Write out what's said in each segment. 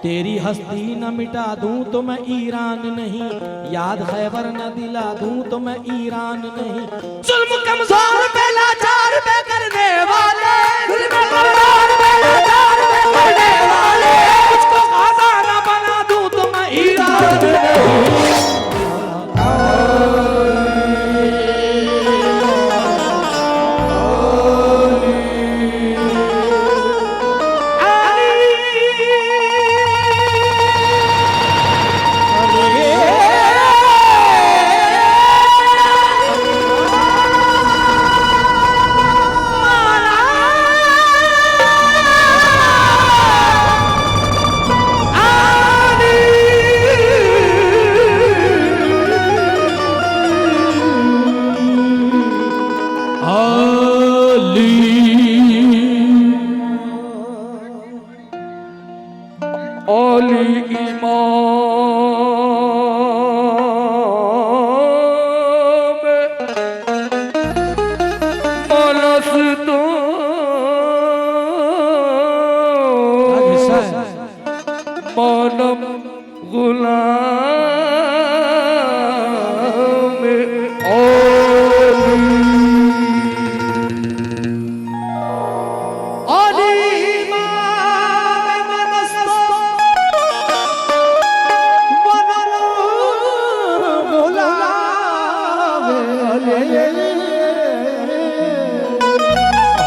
तेरी हस्ती न मिटा दूं तो मैं ईरान नहीं, याद खैबर न दिला दूं तो मैं ईरान नहीं। जुल्म कमजोर पे लाचार पे करने वाले, जुल्म कमजोर पे लाचार पे करने वाले, मुझको गाज़ा न बना दूं तो मैं ईरान नहीं।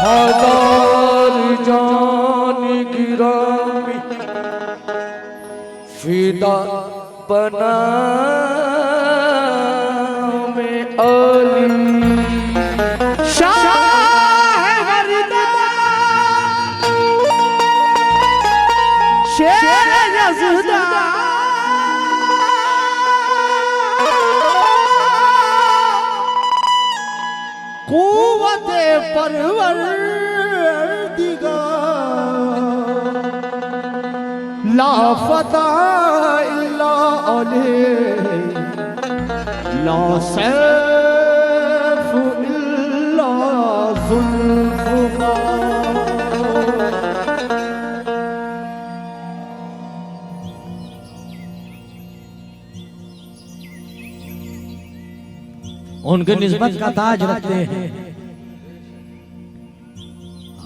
हजार जान गिरामी फिदा बना में अली शाह वरदा शेर यज़दा कुव्वते परवरदिगार ला फता इल्ला अलैह ला सैफ इल्ला ज़ुल्फ़ुकार। उनके निस्बत का ताज रखते हैं,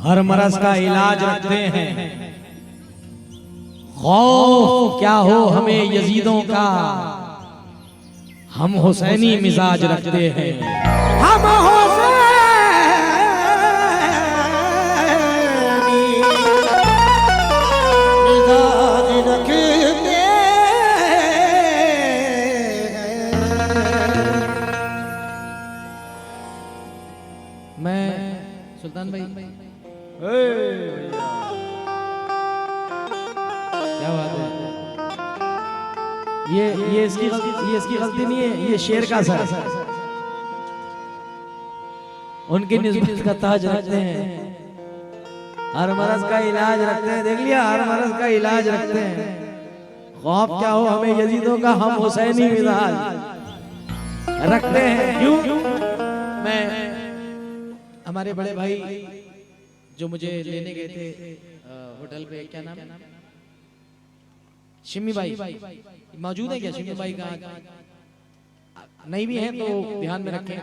हर मरज का इलाज रखते हैं। खौफ क्या हो हमें यजीदों का, हम हुसैनी मिजाज रखते हैं। हम हुसैनी मिजाज रखते हैं। मैं सुल्तान भाई क्या बात है, ये इसकी गलती नहीं है, ये शेर का असर। उनकी निस्बत का ताज रखते हैं, हर मरज का इलाज रखते हैं। देख लिया, हर मरज का इलाज रखते हैं। खौफ क्या हो हमें यजीदों का, हम हुसैनी मिजाज रखते हैं। क्यों? मैं हमारे बड़े भाई जो मुझे लेने गए थे होटल पे, क्या नाम, शिमी भाई मौजूद है क्या? शिमी भाई का नहीं भी है तो ध्यान में रखें,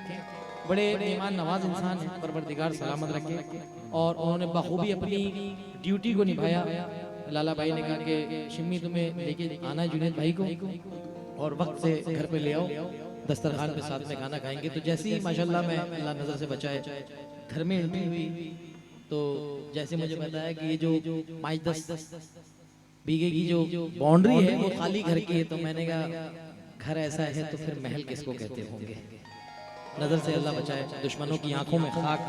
बड़े मेहमान नवाज इंसान हैं, परवरदिगार सलामत रखे। और उन्होंने बखूबी अपनी ड्यूटी को निभाया। लाला भाई ने कहा कि शिमी तुम्हें लेके आना है जुनैद भाई को, और वक्त से घर पे ले आओ, दस्तरखान पे साथ में खाना खाएंगे। तो जैसे ही माशाल्लाह मैं अल्लाह नजर से बचाए घर में एंट्री हुई, तो जैसे मुझे बताया कि ये जो 5-10 बीघे की जो बाउंड्री है वो खाली घर की है, तो मैंने कहा घर ऐसा है तो फिर महल किसको कहते होंगे। नजर से अल्लाह बचाए, दुश्मनों की आंखों में खाक।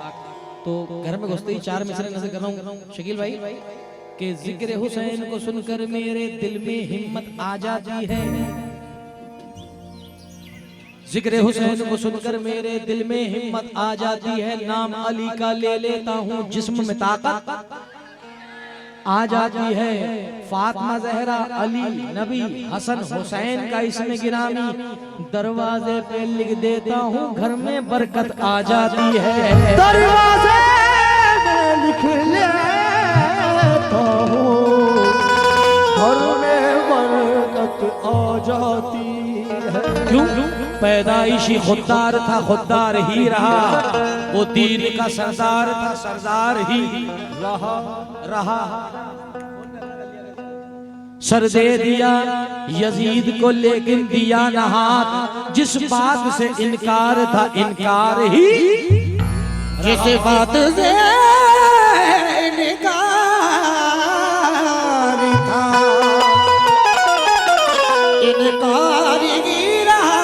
तो घर में घुसते ही 4 मिसरे नजर कर रहा हूँ शकील भाई कि जिक्र हुसैन को सुनकर मेरे दिल में हिम्मत आ जाती है, जिक्र हुसैन को सुनकर मेरे दिल में हिम्मत आ जाती है। नाम अली का ले लेता हूँ जिस्म में ताकत आ जाती है। फातिमा ज़हरा अली नबी हसन हुसैन का इसमें गिरामी, दरवाजे पे लिख देता हूँ घर में बरकत आ जाती है। दरवाजे पे लिख लेता हूँ घर में बरकत आ जाती है। क्यों? पैदाइशी खुददार था, खुददार ही रहा। वो दीन का सरदार था, सरदार ही रहा। सर दे दिया यजीद को लेकिन दिया न हाथ। जिस बात से इनकार था इनकार ही, जिस बात से इनकार था इनकार ही रहा।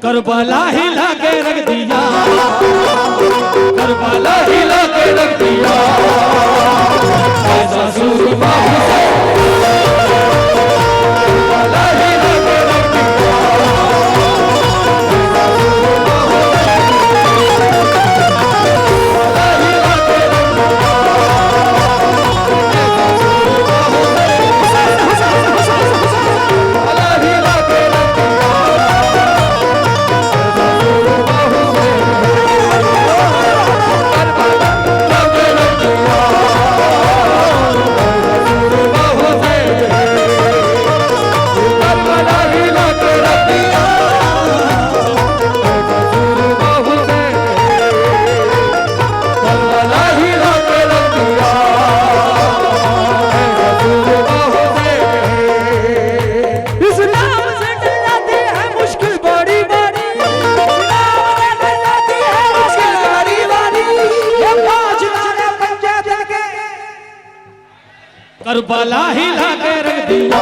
करबला हिला के रख दिया, करबला हिला के रख दिया, ऐसा सूरमा हुसैन करबला हिला के रख दिया, ऐसा सूरमा हुसैन करबला हिला के रख दिया, ऐसा सूरमा हुसैन करबला हिला के रख दिया। करबला हिला के रख दिया,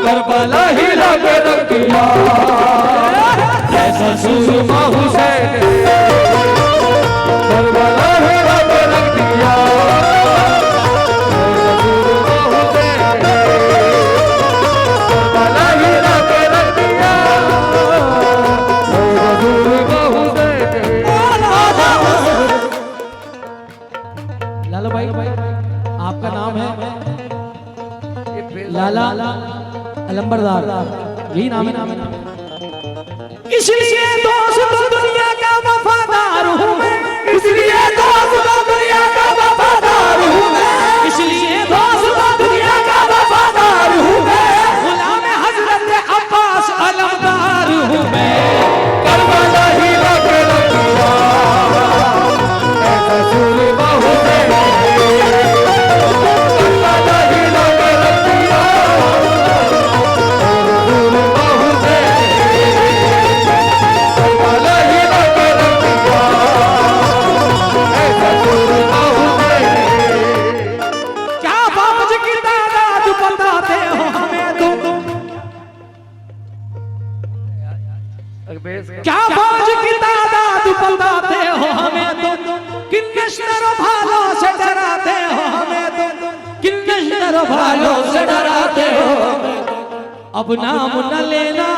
करबला हिला के रख दिया, ऐसा सूरमा हुसैन करबला हिला के रख दिया, ऐसा सूरमा हुसैन करबला हिला के रख दिया, ऐसा सूरमा हुसैन। लाला भाई आपका नाम है लाला अलंबरदार, यही नाम है। इसलिए दोस्त दुनिया का वफादार हूँ मैं, इसलिए दोस्त दुनिया का वफादार हूँ मैं, इसलिए दोस्त दुनिया का वफादार हूँ मैं, गुलाम हजरत अब्बास अलमदार हूँ मैं। करबला हिला के रख दिया, ऐसा सूरमा हुसैन करबला अब नाम न लेना,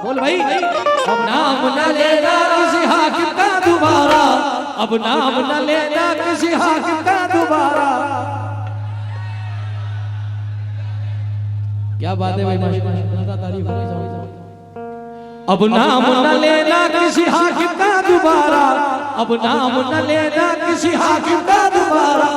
बोल भाई, अब नाम न लेना किसी हाकिम का दोबारा, अब नाम न लेना किसी हाकिम का दोबारा। क्या बात है भाई, माशाल्लाह तारीफ हो रही। अब नाम न लेना किसी हाकिम का दोबारा, अब नाम न लेना किसी हाकिम का दोबारा।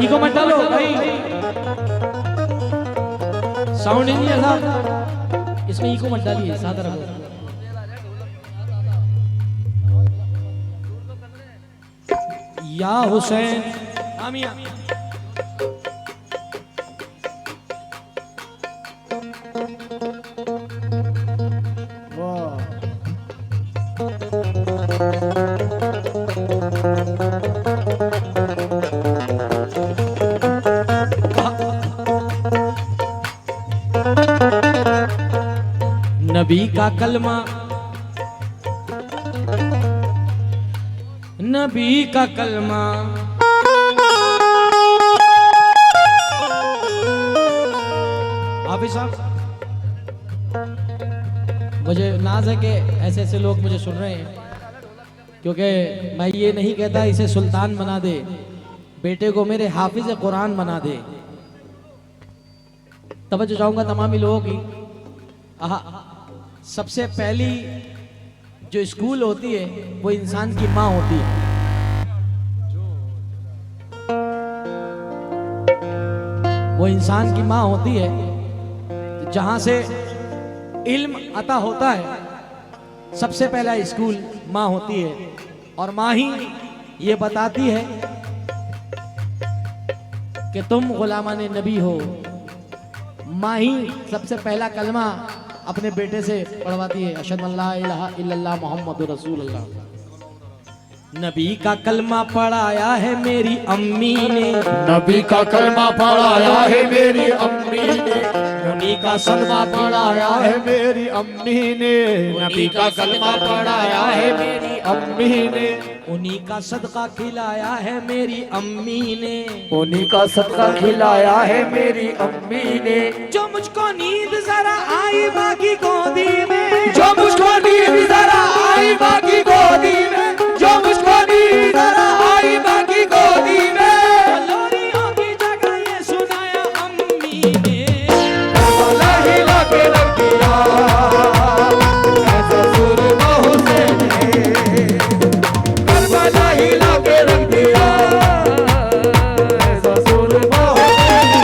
इको मत डालो भाई, साउंड इंजीनियर साहब इसमें इको मत डालिए, सादा रखो। या हुसैन आमिया नबी का कलमा, नबी का कलमा, हाफिज साहब मुझे नाज है कि ऐसे ऐसे लोग मुझे सुन रहे हैं, क्योंकि मैं ये नहीं कहता इसे सुल्तान बना दे, बेटे को मेरे हाफिज कुरान बना दे। तवज्जो चाहूंगा तमामी लोगों की। सबसे पहली जो स्कूल होती है वो इंसान की माँ होती है। वो इंसान की माँ होती है जहां से इल्म अता होता है। सबसे पहला स्कूल माँ होती है, और माँ ही ये बताती है कि तुम गुलामान नबी हो। माँ ही सबसे पहला कलमा अपने बेटे से पढ़वाती है, अशहदु अल्ला इलाहा इल्लल्लाह मुहम्मदुर रसूलुल्लाह। नबी का कलमा पढ़ाया है मेरी अम्मी ने, नबी का कलमा पढ़ाया है मेरी अम्मी ने, उन्हीं का सदका पढ़ाया है मेरी अम्मी ने, नबी का कलमा पढ़ाया है मेरी अम्मी ने, उन्हीं का सदका खिलाया है मेरी अम्मी ने, उन्हीं का सदका खिलाया है मेरी अम्मी ने। जो मुझको नींद जरा आई बाकी गोदी में, जो मुझको नींद जरा आई बाकी गोदी में, जो मुझको नींद जरा आई बाकी गोदी में, लोरियों की जगह ये सुनाया अम्मी ने। करबला हिला के रख दिया ऐसा सुरमा हुसैन ने, करबला हिला के रख दिया ऐसा सुरमा हुसैन ने।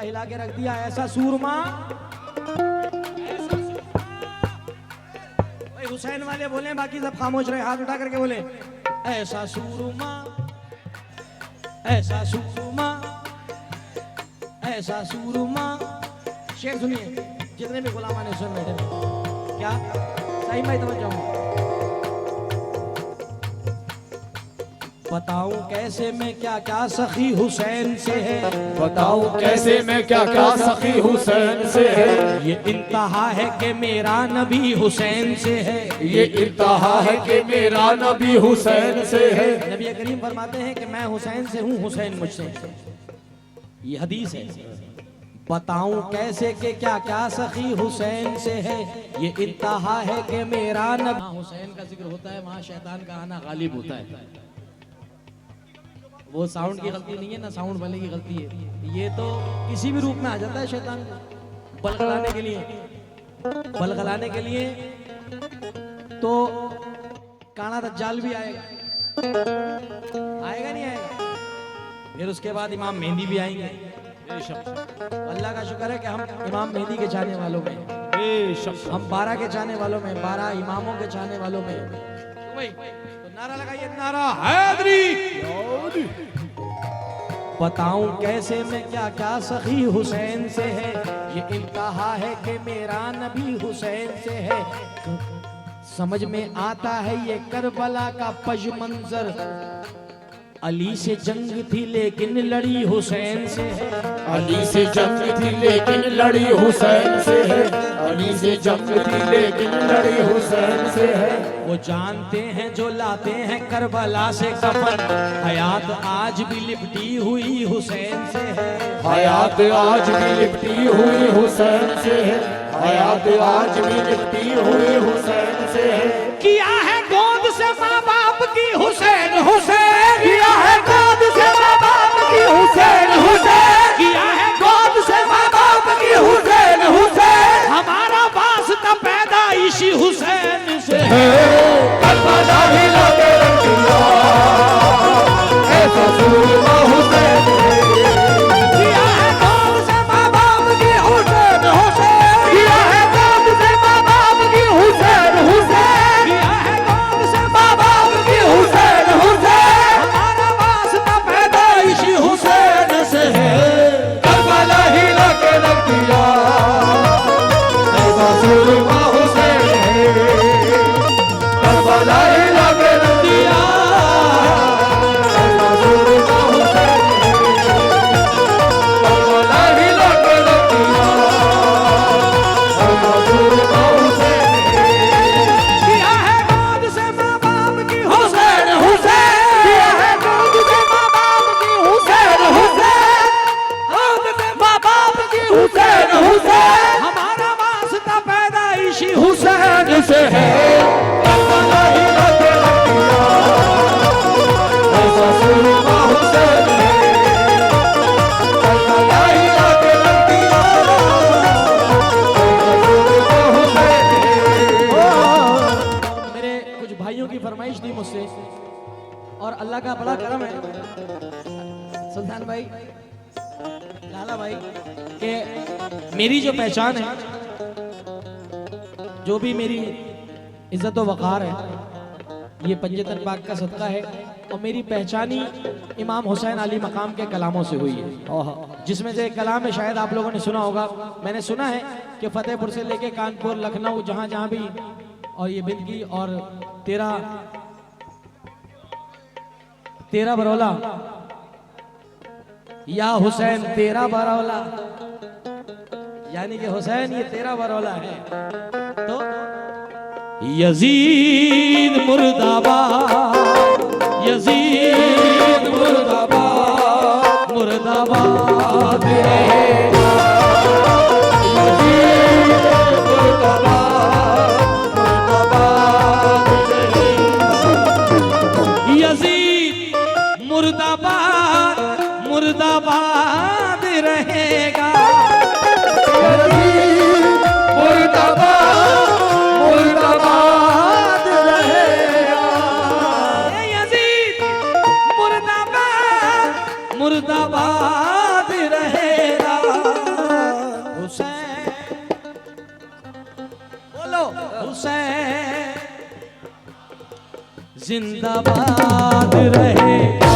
हिला के रख दिया ऐसा सूरमा। भाई हुसैन वाले बोले, बाकी सब खामोश रहे, हाथ उठा करके बोले ऐसा सूरमा, ऐसा सूरमा, ऐसा सूरमा। शेर सुनिए, जितने भी गुलामान हुसैन बैठे हैं, क्या सही मैं तवज्जो हूं। बताऊं कैसे मैं क्या क्या सखी हुसैन से है, बताऊं कैसे मैं क्या क्या सखी हुसैन से है, ये इंतहा है कि मेरा नबी हुसैन से है, ये इंतहा है कि मेरा नबी हुसैन से है। नबी करीम फरमाते हैं कि मैं हुसैन से हूँ, हुसैन मुझसे। ये हदीस है। बताऊं कैसे कि क्या क्या सखी हुसैन से है, ये इंतहा है कि मेरा नबी। हुसैन का जिक्र होता है वहाँ शैतान का आना गालिब होता है। वो साउंड की गलती नहीं है ना साउंड वाले की गलती है, ये तो किसी भी रूप में आ जाता है शैतान बलगलाने के लिए। बलगलाने के लिए तो काना दज्जाल भी आएगा, आएगा नहीं आएगा। फिर उसके बाद इमाम मेहंदी भी आएंगे। अल्लाह का शुक्र है कि हम इमाम मेहंदी के चाहने वालों में, हम 12 के चाहने वालों में, 12 इमामों के चाहने वालों में। तो भाई तो नारा लगाइए, नारा हैदरी। बताऊं कैसे मैं क्या क्या सखी हुसैन से है, ये इंतहा है कि मेरा नबी हुसैन से है। समझ में आता है ये करबला का पज मंजर, अली से जंग थी लेकिन लड़ी हुसैन से है। अली से जंग थी लेकिन लड़ी हुसैन से है। अली से जंग थी लेकिन लड़ी हुसैन से है। वो जानते हैं जो लाते हैं करबला से कफन, हयात आज भी लिपटी हुई हुसैन से है। हयात आज भी लिपटी हुई हुसैन से है। हयात आज भी लिपटी हुई हुसैन से है। किया है गोद से माँ बाप की हुसैन हुसैन, किया है गोद से माँ बाप की हुसैन हुसैन। किया है गोद से माँ बाप की हुसैन हुसैन। हमारा वास्ता पैदाइशी हुसैन से है। करबला ही लगे रखिया, ऐसा सुरमा हुसैन है। किया है गोद से माँ बाप की हुसैन हुसैन। किया है गोद से माँ बाप की हुसैन हुसैन। किया है गोद से माँ बाप की हुसैन हुसैन। हमारा वास्ता पैदाइशी हुसैन से है। करबला ही लगे रखिया, ऐसा सुरमा हुसैन है। करबला ही लगे रखिया, ऐसा सुरमा हुसैन है। करबला ही लगे रखिया, ऐसा सुरमा हुसैन है। किया है गोद से माँ बाप की हुसैन हुसैन। किया है गोद से माँ बाप की हुसैन हुसैन। गोद से माँ बाप की हुसैन हुसैन। हमारा वास्ता पैदाइशी हुसैन से है। करबला ही लगे रखिया, ऐसा सुरमा हुसैन है। करबला ही लगे रखिया, ऐसा सुरमा हुसैन है। मेरे कुछ भाइयों की फरमाइश थी मुझसे, और अल्लाह का बड़ा करम है सुल्तान भाई, लाला भाई, कि मेरी जो पहचान है, जो भी मेरी इज्जत व वक़ार है, ये पंजतन पाक का सदका है। और मेरी पहचानी इमाम हुसैन अली मकाम के कलामों से हुई है, जिसमें से एक कलाम है, शायद आप लोगों ने सुना होगा। मैंने सुना है कि फतेहपुर से लेके कानपुर, लखनऊ, जहाँ जहाँ भी, और ये बिंदगी और तेरा बरौला, या हुसैन तेरा बरौला, यानी कि हुसैन ये तेरा बरौला है। तो यजीद मुर्दाबाद, यजीद मुर्दाबाद, मुर्दाबाद रहे। यजीद मुर्दाबाद, मुर्दाबाद रहेगा। मुर्दाबाद, मुर्दाबाद रहेगा। यजीद मुर्दाबाद, मुर्दाबाद रहेगा। हुसैन बोलो, हुसैन जिंदाबाद रहेगा।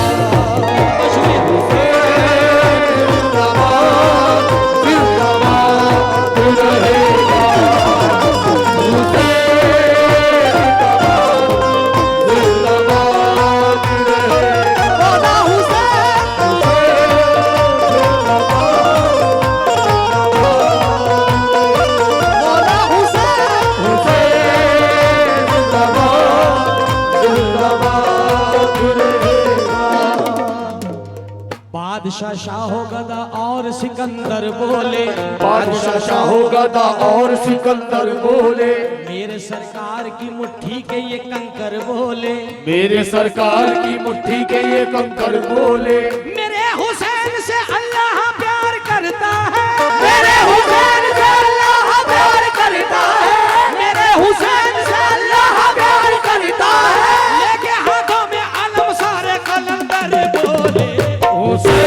बादशाह शाहो गदा और सिकंदर बोले, बादशाह शाहो गदा और सिकंदर बोले। मेरे सरकार की मुट्ठी के ये कंकर बोले, मेरे सरकार की मुट्ठी के ये कंकर बोले। मेरे हुसैन से अल्लाह प्यार करता है, मेरे हुसैन से अल्लाह प्यार करता है। मेरे हुसैन से अल्लाह प्यार करता है। लेके हाथों में अलम सारे कलंदर बोले। हुसैन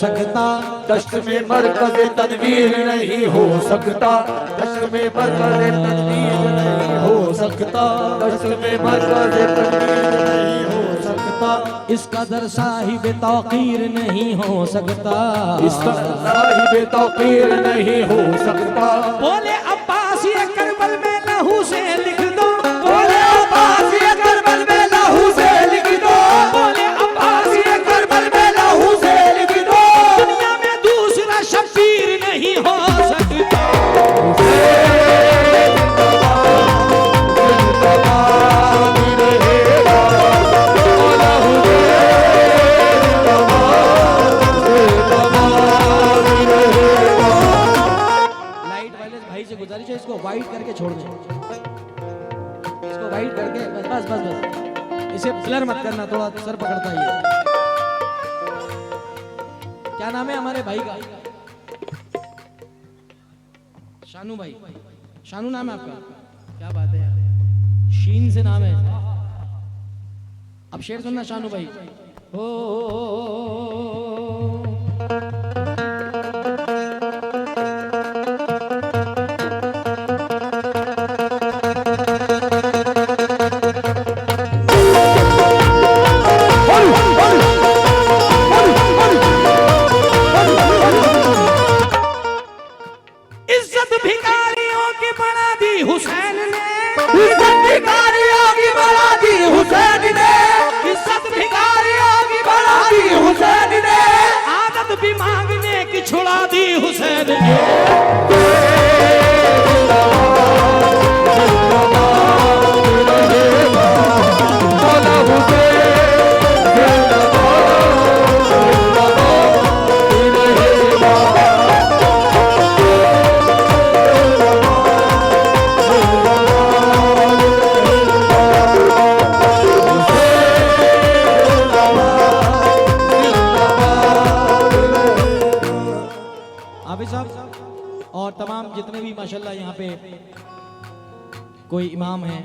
सकता, दश्त में मरकज़ तनवीर नहीं हो सकता, दश्त में मरकज़ तनवीर नहीं हो सकता, दश्त में मरकज़ तनवीर नहीं हो सकता, इसका दर साहिब तौकीर नहीं हो सकता, इसका साहिब तौकीर नहीं हो सकता। बोले अब्बास ये करबल में लहू से लिख दो, बोले अब्बास ये करबल में लहू से लिख दो, बोले अब्बास ये करबल में लहू से लिख दो, दुनिया में दूसरा शब्बीर नहीं हो सकता। लाइट वाले भाई से गुजारिश है इसको वाइट करके छोड़ दें, इसको वाइट करके बस बस बस बस, इसे ब्लर मत करना, थोड़ा सर पकड़ता है ये। क्या नाम है हमारे भाई का? शानू भाई, शानू नाम है आपका? क्या बात है यार, शीन से नाम है। अब शेर सुनना शानू भाई। ओ इज्जत भिखारियों की बना दी हुसैन ने, इज्जत भिखारियों की बढ़ा दी हुसैन ने, इज्जत भिखारियों की बढ़ा दी हुसैन ने, आदत भी मांगने की छुड़ा दी हुसैन ने। हाफिज साहब और तमाम जितने भी माशाल्लाह यहाँ पे कोई इमाम है,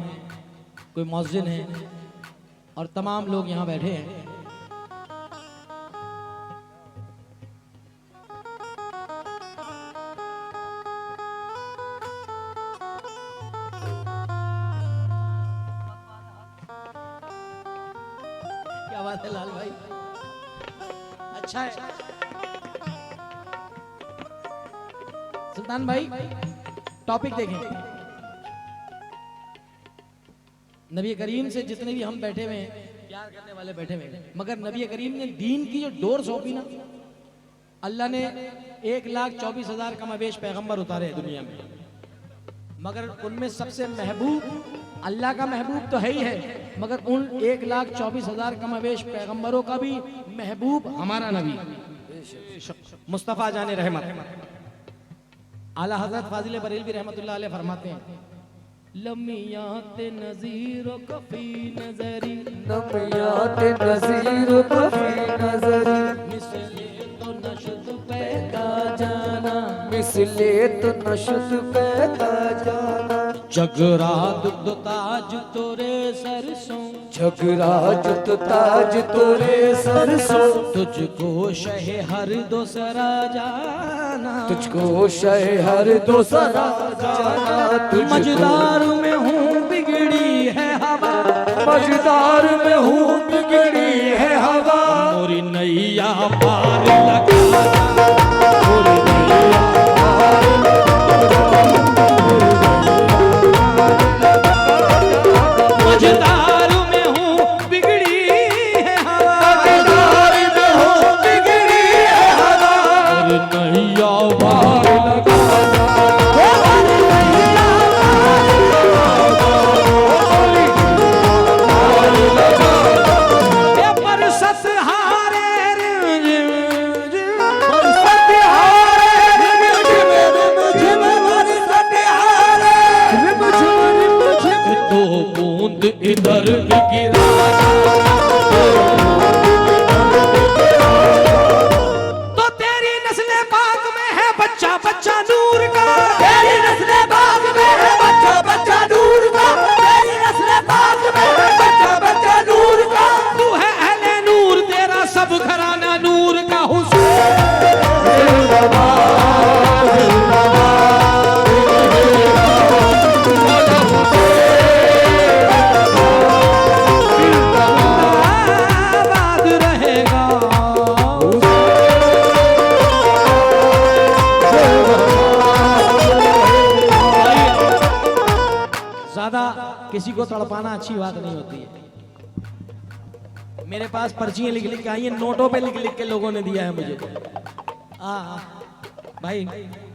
कोई मौज़िन है और तमाम लोग यहाँ बैठे हैं, क्या बात है लाल भाई, अच्छा है। सुल्तान भाई टॉपिक देखें, नबी करीम से जितने भी हम बैठे हुए हैं, प्यार करने वाले बैठे हुए हैं, मगर नबी करीम ने दीन की जो डोर सौंपी ना, अल्लाह ने 1,24,000 कमावेश पैगंबर उतारे हैं दुनिया में, मगर उनमें सबसे महबूब अल्लाह का महबूब तो है ही है, मगर उन 1,24,000 कमावेश पैगंबरों का भी महबूब हमारा नबी मुस्तफ़ा जाने रहमत आला हजरत फाजिल बरेलवी रहमतुल्लाह अलैह फरमाते हैं, लमियात नज़ीर कफी नजरी, नमियात नज़ीर कफी नजरी, मिसले तो नशद पैदा जाना, मिसले तो नशद पैदा जाना, जगरात तो ताज तोरे सरसों, झगराज तो ताज तोरे सरसों, तुझको शह हर दूसरा जाना, तुझको शह हर दूसरा जाना, मजदार में हूँ बिगड़ी है हवा, मजदार में हूँ बिगड़ी है हवा, मोरी नैया पार लगा, मोरी नैया पार मजदार में हूँ बिगड़ी है हवा, मजदार में हूँ बिगड़ी है हवा, मोरी नैया पार लगा, ये बरसत हारे तो बूंद इधर गिरा, तो तेरी नस्ल पाक में है बच्चा बच्चा नूर का, तेरी नस्ल बाग में है बच्चा बच्चा नूर का, तेरी नस्ल बाग में है बच्चा बच्चा नूर का, तू है अहले नूर, तेरा सब घराना नूर का हुस्न, किसी को तड़पाना अच्छी बात नहीं होती है। मेरे पास पर्चियां लिख लिख के आई हैं, नोटों पे लिख लिख के लोगों ने दिया है मुझे। हाँ भाई,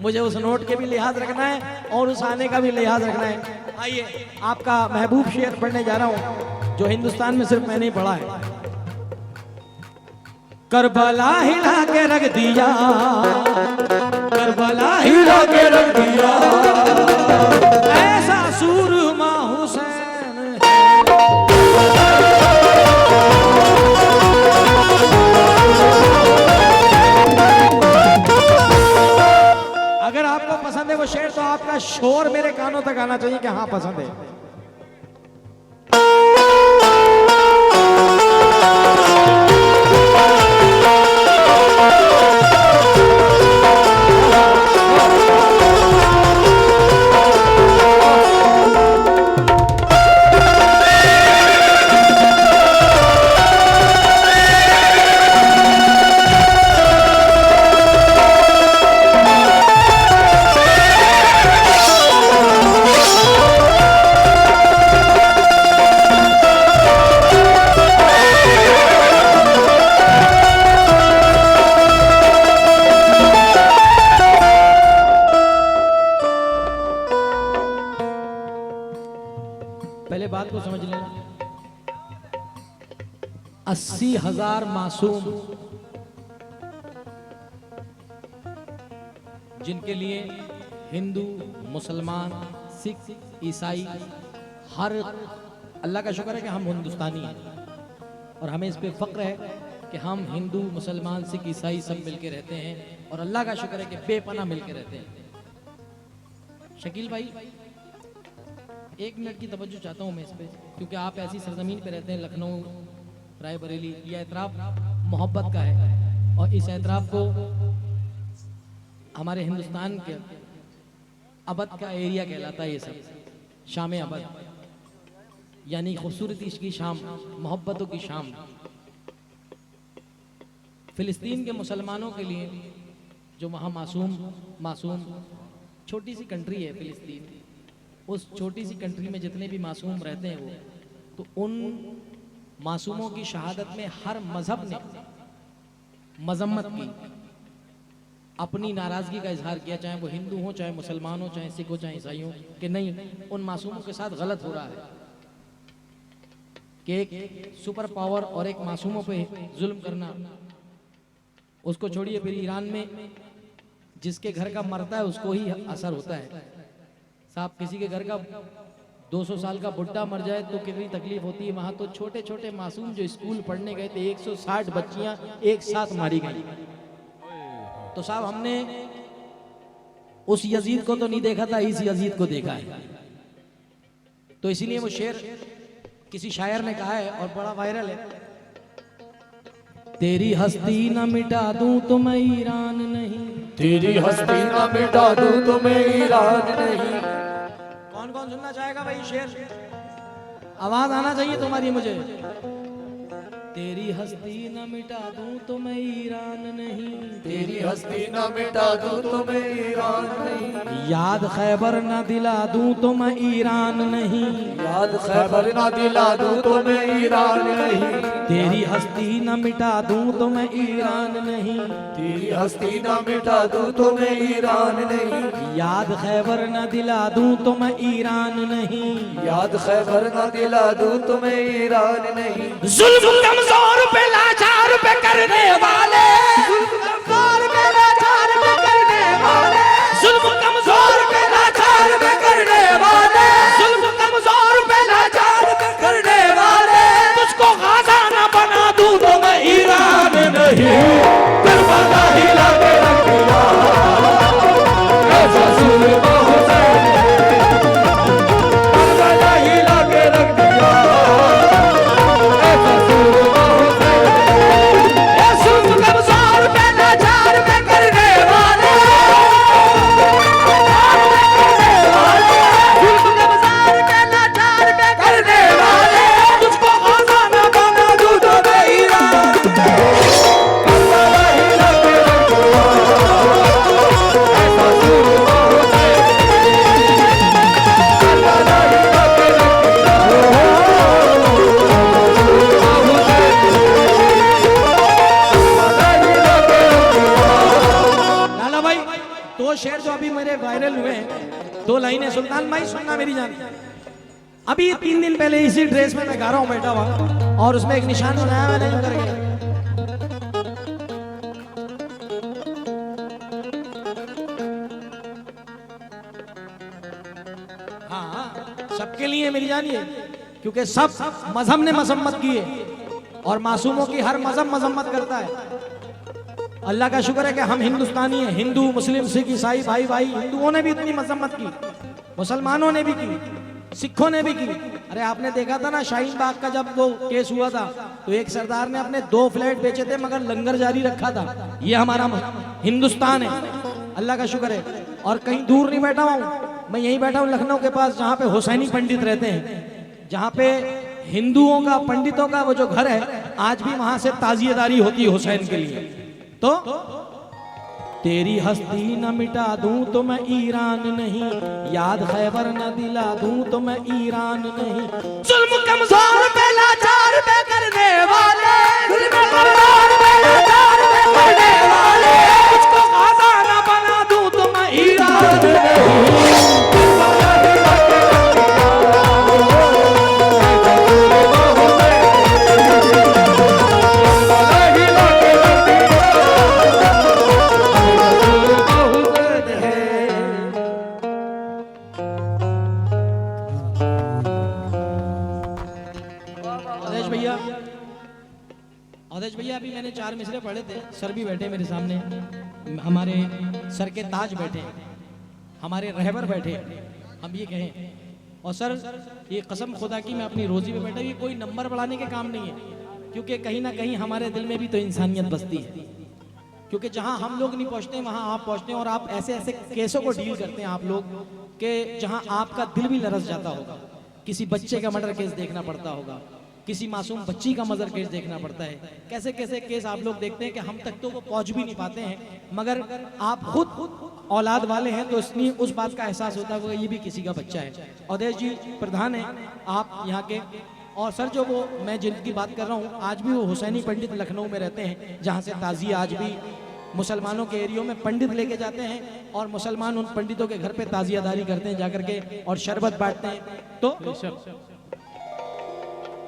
मुझे उस नोट के भी लिहाज रखना है और उस आने का भी लिहाज रखना है। आइए, आपका महबूब शेर पढ़ने जा रहा हूं, जो हिंदुस्तान में सिर्फ मैंने ही पढ़ा है। करबला हिला के रख दिया, करबला हिला के रख दिया, ऐसा सूरमा हुसैन। अगर आपको पसंद है वो शेर तो आपका शोर मेरे कानों तक आना चाहिए कि हाँ पसंद है। पहले बात को समझ लेना, 80,000 मासूम जिनके लिए हिंदू, मुसलमान, सिख, ईसाई, हर अल्लाह का शुक्र है कि हम हिंदुस्तानी हैं और हमें इस पे फक्र है कि हम हिंदू, मुसलमान, सिख, ईसाई सब मिलके रहते हैं और अल्लाह का शुक्र है कि बेपनाह मिलके रहते हैं। शकील भाई, 1 मिनट की तवज्जो चाहता हूँ मैं इस पे, क्योंकि आप ऐसी सरजमीन पे रहते हैं, लखनऊ, रायबरेली। यह एतराफ़ मोहब्बत का है और इस एतराफ़ को हमारे हिंदुस्तान के अबद का एरिया कहलाता है। ये सब शाम अबद, यानी खूबसूरती की शाम, मोहब्बतों की शाम। फ़िलिस्तीन के मुसलमानों के लिए जो वहाँ मासूम छोटी सी कंट्री है फ़िलिस्तीन, उस छोटी सी कंट्री में जितने भी मासूम रहते हैं वो, तो उन मासूमों की शहादत में हर मजहब ने मजम्मत की, अपनी नाराज़गी का इजहार किया, चाहे वो हिंदू हो, चाहे मुसलमान हो, चाहे सिख हो, चाहे ईसाई हो, कि नहीं, उन मासूमों के साथ गलत हो रहा है कि एक सुपर पावर और एक मासूमों पे जुल्म करना। उसको छोड़िए, फिर ईरान में जिसके घर का मरता है उसको ही असर होता है साहब। किसी के घर का 200 साल का बुढ़ा मर जाए तो कितनी तकलीफ होती है। वहां तो छोटे छोटे मासूम जो स्कूल पढ़ने गए थे, 160 बच्चियां एक साथ मारी गई। तो साहब, हमने उस यजीद को तो नहीं देखा था, इस यजीद को देखा है। तो इसीलिए वो शेर किसी शायर ने कहा है और बड़ा वायरल है, तेरी हस्ती न मिटा दूं तो मैं ईरान नहीं, तेरी हस्ती न मिटा दूं तो मैं ईरान नहीं। कौन कौन सुनना चाहेगा भाई शेर? आवाज आना चाहिए तुम्हारी मुझे। तेरी हस्ती न मिटा दूं तो मैं ईरान नहीं, तेरी हस्ती न मिटा दूं तो मैं ईरान नहीं, याद खैबर न दिला दूं तो मैं ईरान नहीं, याद खैबर न दिला दूं तो मैं ईरान नहीं, तेरी हस्ती न मिटा दूं तो मैं ईरान नहीं, तेरी हस्ती न मिटा दूं तो मैं ईरान नहीं, याद खैबर न दिला दूं तो मैं ईरान नहीं, याद खैबर न दिला दूं तो मैं ईरान नहीं। जुल्म कमजोर पे लाचार पे करने वाले, जुल्म कमजोर पे लाचार पे करने वाले, जुल्म कमजोर पे लाचार पे करने वाले, जुल्म कमजोर पे लाचार पे करने वाले, तुझको गाजा न बना दूं तो मैं ईरान नहीं, करबला हिला के रख दिया, ऐसा सूरमा हुसैन, करबला हिला के रख दिया, ऐसा सूरमा हुसैन, जुल्म कमजोर पे दो शेर जो अभी मेरे वायरल हुए हैं, दो लाइनें। सुल्तान भाई सुनना मेरी जान, अभी 3 दिन पहले इसी ड्रेस में मैं गा रहा हूँ बैठा हुआ, और उसमें एक निशान बनाया मैंने यूं करके। हाँ, सबके लिए मेरी जानिए, क्योंकि सब मजहब ने मजम्मत की है और मासूमों की हर मजहब मजम्मत करता है। अल्लाह का शुक्र है कि हम हिंदुस्तानी हैं, हिंदू मुस्लिम सिख ईसाई भाई भाई, हिंदुओं ने भी इतनी मजम्मत की, मुसलमानों ने भी की, सिखों ने भी की। अरे आपने देखा था ना शाहीन बाग का जब वो केस हुआ था, तो एक सरदार ने अपने 2 फ्लैट बेचे थे मगर लंगर जारी रखा था। ये हमारा हिंदुस्तान है, अल्लाह का शुक्र है। और कहीं दूर नहीं बैठा हूँ, मैं यहीं बैठा हूँ लखनऊ के पास, जहाँ पे हुसैनी पंडित रहते हैं, जहाँ पे हिंदुओं का पंडितों का वो जो घर है, आज भी वहां से ताजियेदारी होती है हुसैन के लिए। तो तेरी हस्ती न मिटा दूं तो मैं ईरान नहीं, याद खैबर न दिला दूं तो मैं ईरान नहीं। जुल्म कमजोर पे लाचार पे करने वाले, जुल्म कमजोर पे लाचार पे करने वाले, मुझको गाज़ा न बना दूं तो मैं ईरान नहीं। अवधेश भैया अभी मैंने 4 मिसरे पढ़े थे, सर भी बैठे मेरे सामने, हमारे सर के ताज बैठे, हमारे रहबर बैठे, हम ये कहें। और सर ये कसम खुदा की मैं अपनी रोजी पे बैठा, ये कोई नंबर बढ़ाने के काम नहीं है, क्योंकि कहीं ना कहीं हमारे दिल में भी तो इंसानियत बसती है। क्योंकि जहां हम लोग नहीं पहुंचते वहां आप पहुंचते हैं, और आप ऐसे ऐसे केसों को डील करते हैं आप लोग कि जहां आपका दिल भी लरस जाता होगा। किसी बच्चे का मर्डर केस देखना पड़ता होगा, किसी मासूम बच्ची का मर्डर केस देखना पड़ता है, कैसे कैसे केस आप लोग देखते हैं कि हम तक तो वो पहुंच भी नहीं पाते हैं। मगर आप खुद औलाद वाले हैं तो इसलिए उस बात का एहसास होता है ये भी किसी का बच्चा है। अवधेश जी प्रधान है आप यहाँ के, और सर जो वो मैं जिनकी बात कर रहा हूँ, आज भी वो हुसैनी पंडित लखनऊ में रहते हैं, जहाँ से ताज़िया आज भी मुसलमानों के एरियो में पंडित लेके जाते हैं, और मुसलमान उन पंडितों के घर पे ताज़ियादारी करते हैं जाकर के, और शरबत बांटते हैं। तो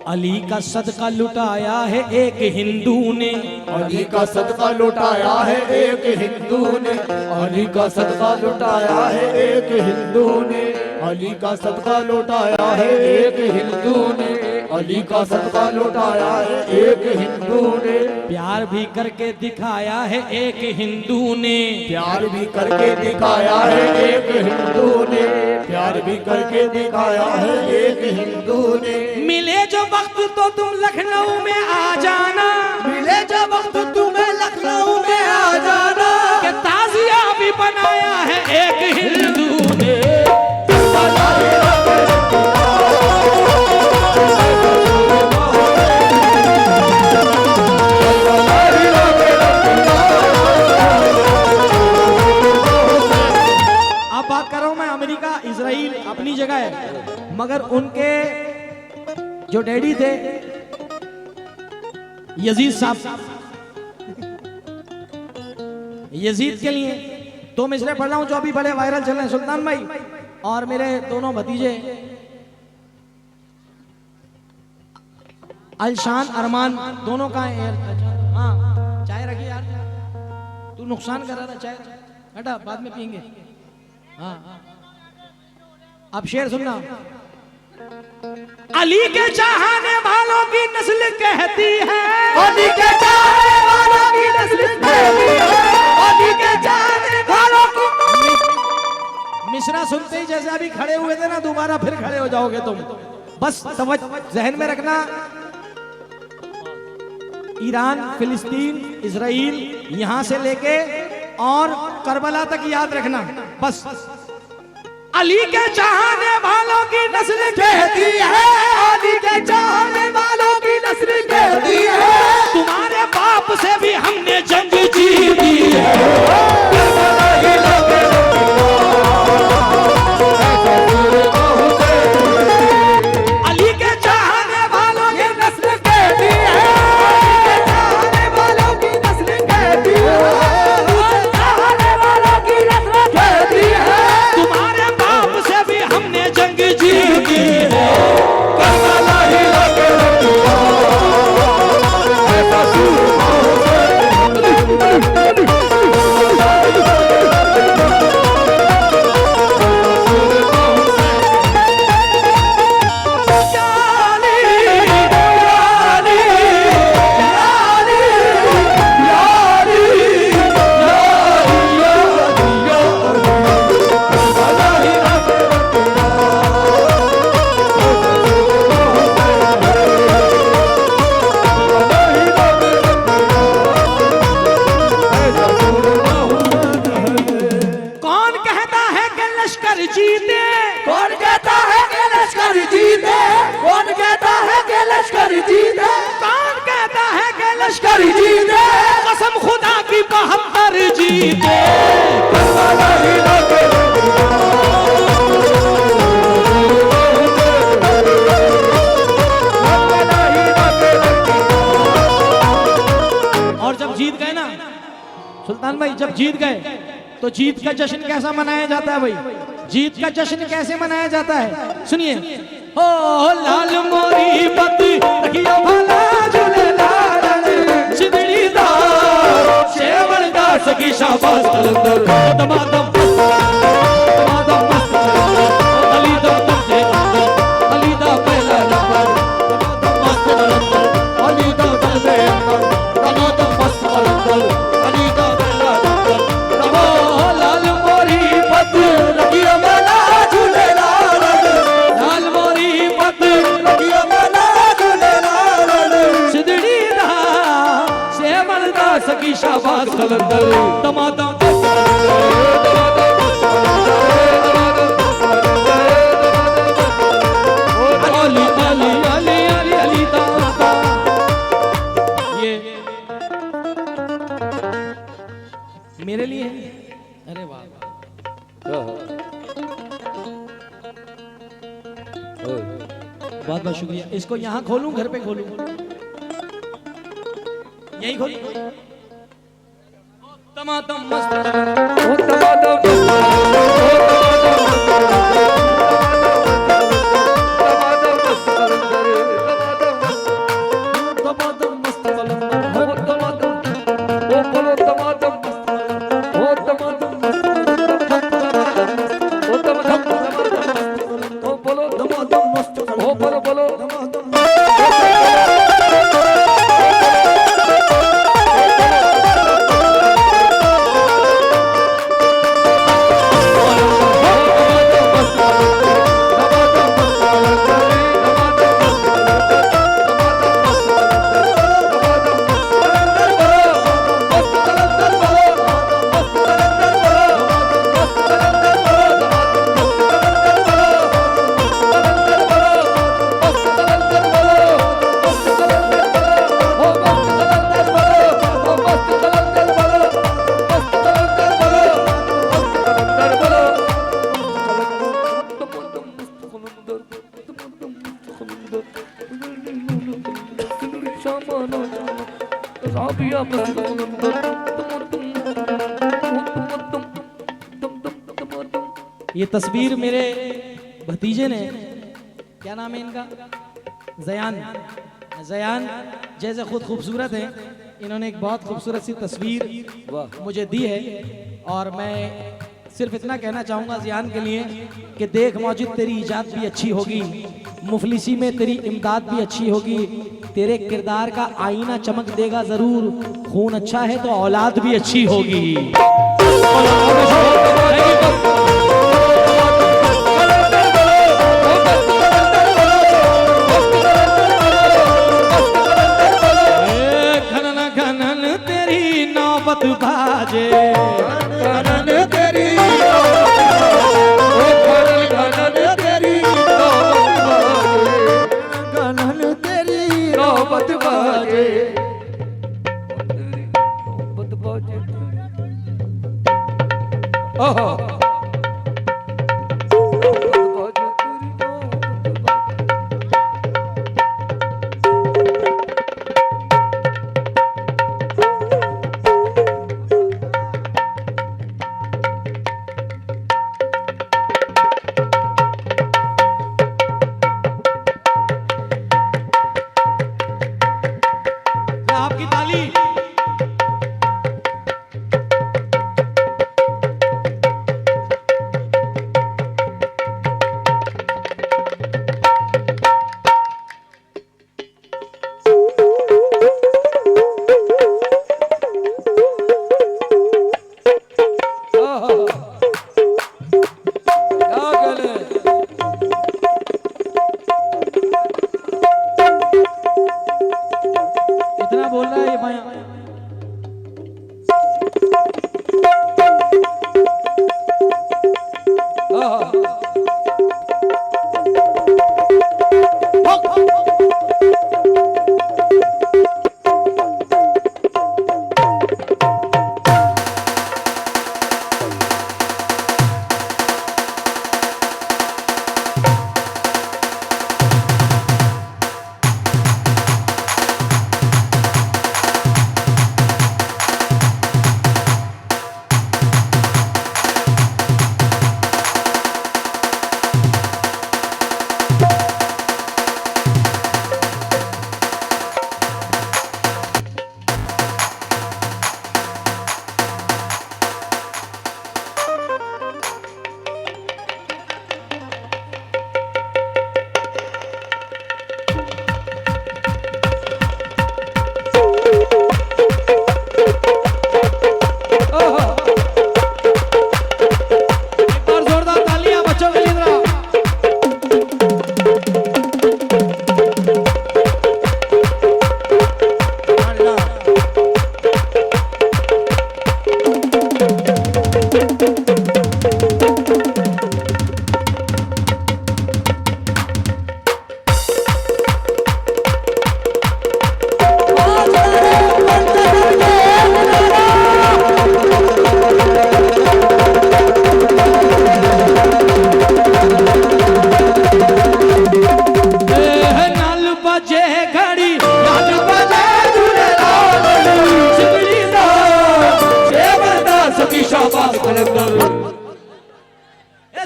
अली का सदका लुटाया है एक हिंदू ने, अली का सदका लुटाया है एक हिंदू ने, अली का सदका लुटाया है एक हिंदू ने, अली का सदका लुटाया है एक हिंदू ने, अली का सदका लुटाया है एक हिंदू ने। प्यार भी करके दिखाया है एक हिंदू ने, प्यार भी करके दिखाया है एक हिंदू ने, प्यार भी करके दिखाया है एक हिंदू ने। मिले जो वक्त तो तुम लखनऊ में आ जाना, मिले जो वक्त तुम्हें लखनऊ में आ जाना, कि ताज़िया भी बनाया है एक हिंदू ने। अब बात कर रहा हूं मैं अमेरिका इजराइल अपनी जगह है, मगर उनके जो डैडी थे यजीद साहब, यजीद के लिए 2 मिसरे पढ़ रहा हूं जो अभी बड़े वायरल चल रहे हैं। सुल्तान भाई और मेरे दोनों भतीजे अलशान अरमान दोनों का है। हाँ चाय रखिए यार, तू नुकसान कर रहा था, चाय हटा बाद में पियेंगे। हाँ अब शेर सुनना। अली के चाहने वालों की नस्ल कहती है, अली के चाहने वालों की नस्ल कहती है, अली के चाहने वालों की। मिश्रा सुनते ही जैसे अभी खड़े हुए थे ना, दोबारा फिर खड़े हो जाओगे तुम। बस जहन में रखना, ईरान, फिलिस्तीन, इजराइल, यहां से लेके और करबला तक याद रखना बस। अली के चाहने वालों की नस्ल कहती है, अली के चाहने वालों की नस्ल कहती है, तुम्हारे बाप से भी हमने जंग जीती है। अली के चाहने वालों की नस्ल कहती है, अली के चाहने वालों की नस्ल कहती है, चाहने वालों की नस्ल जीते, कौन कहता है कि लश्कर जीते, कौन कहता है कि लश्कर जीते, कौन कहता है कि लश्कर लश्कर जीते, कसम खुदा की 72 जीते। करबला ही ना के और जब जीत गए ना सुल्तान भाई, जब जीत गए तो जीत का जश्न कैसा मनाया जाता है भाई? जीत का जश्न कैसे मनाया जाता है सुनिए। हो लाल मोरी पति तकिया भला झूले लाल सिदड़ी दा शेवल दास की शाबाश कलंदर दमादम दमादम मस्त अली दा तुझे अली दा पहला नंबर दमादम मस्त कलंदर अली दा दे अंदर दमादम मस्त कलंदर अली दा पहला नंबर हो लाल मोरी पति लगिया मेला झूले लाल, लाल मोरी पति लगिया मेला झूले लाल, सिदड़ी दा शेवल दास की शाबाश कलंदर दमादम अली अली अली अली अली दादा। ये मेरे लिए है? अरे वाह बहुत बहुत शुक्रिया। इसको यहाँ खोलूं, घर पे खोलूं? यही खोलूं? तमातम मस्त दमादम मस्त कलंदर हो दमादम, ओ बोलो दमादम मस्त हो दमादम मस्त, ओ दमादम ओ बोलो दमादम मस्त, ओ बोलो बोलो दमादम ये तस्वीर मेरे भतीजे ने, क्या नाम है इनका, जयान, जयान जैसे खुद खूबसूरत है, इन्होंने एक बहुत खूबसूरत सी तस्वीर मुझे दी है। और मैं सिर्फ इतना कहना चाहूँगा जयान के लिए कि देख मौजूद तेरी इजाद भी अच्छी होगी, मुफलिसी में तेरी इमदाद भी अच्छी होगी, तेरे किरदार का आईना चमक देगा ज़रूर, खून अच्छा है तो औलाद भी अच्छी होगी। नौबत बाजे घनन तेरी, ओ घनन तेरी घनन तेरी नौबत बाजे, नौबत बाजे ओहो आपकी ताली।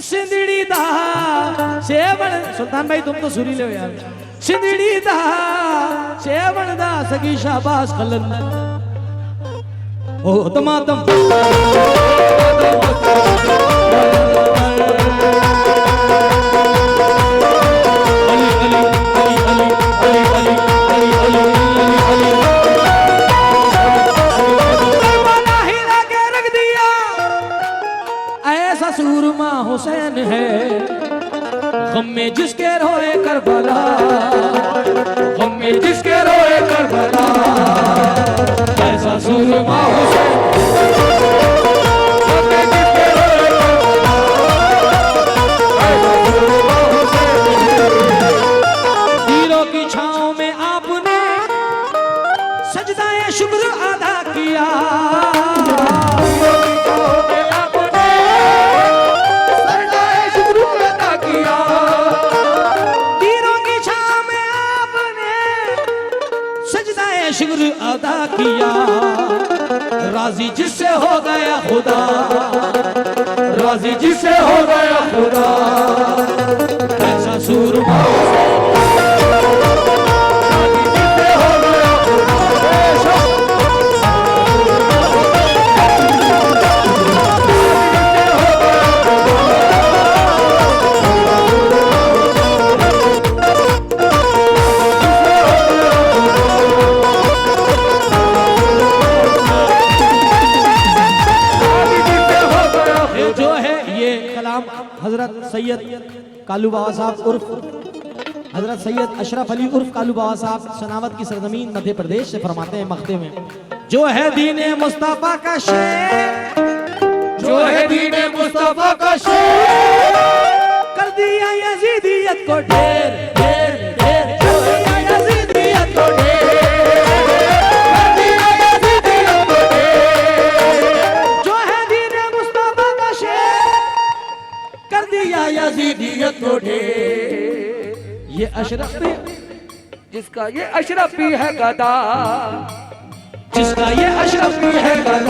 सिंदड़ी दा सेवन सुल्तान भाई तुम तो सुरी ले यार सिंदड़ी दा सेवन दा सगी शाबाश खलन ओ तमातम सूरमा हुसैन है गम में जिसके रोए करबला गम में जिसके रोए करबला ऐसा सूरमा हुसैन गम में जिसके रोए करबला ऐसा सूरमा हुसैन तीरों की छांव में आपने सजदाए शुक्र अदा किया शुक्र अदा किया राजी जिससे हो गया खुदा राजी जिससे हो गया खुदा ऐसा सूरमा राजी जिससे हो गया खुदा हजरत सैयद कालू बाबा साहब उर्फ हजरत सैयद अशरफ अली उर्फ कालू बाबा साहब सनावत की सरजमीन मध्य प्रदेश से फरमाते हैं मख्ते में जो है दीने मुस्तफा का शेर जो है दीने मुस्तफा का शेर कर दिया यजीदियत को ढेर ढेर ढेर कर दिया यजीदियत को ढेर कर दिया यजीदियत को ढेर जो है दीने मुस्तफा का शेर कर दिया यजीदियत को ढेर ये अशरफ जिसका ये अशरफ भी है गदा जिसका ये अशरफ भी है गदा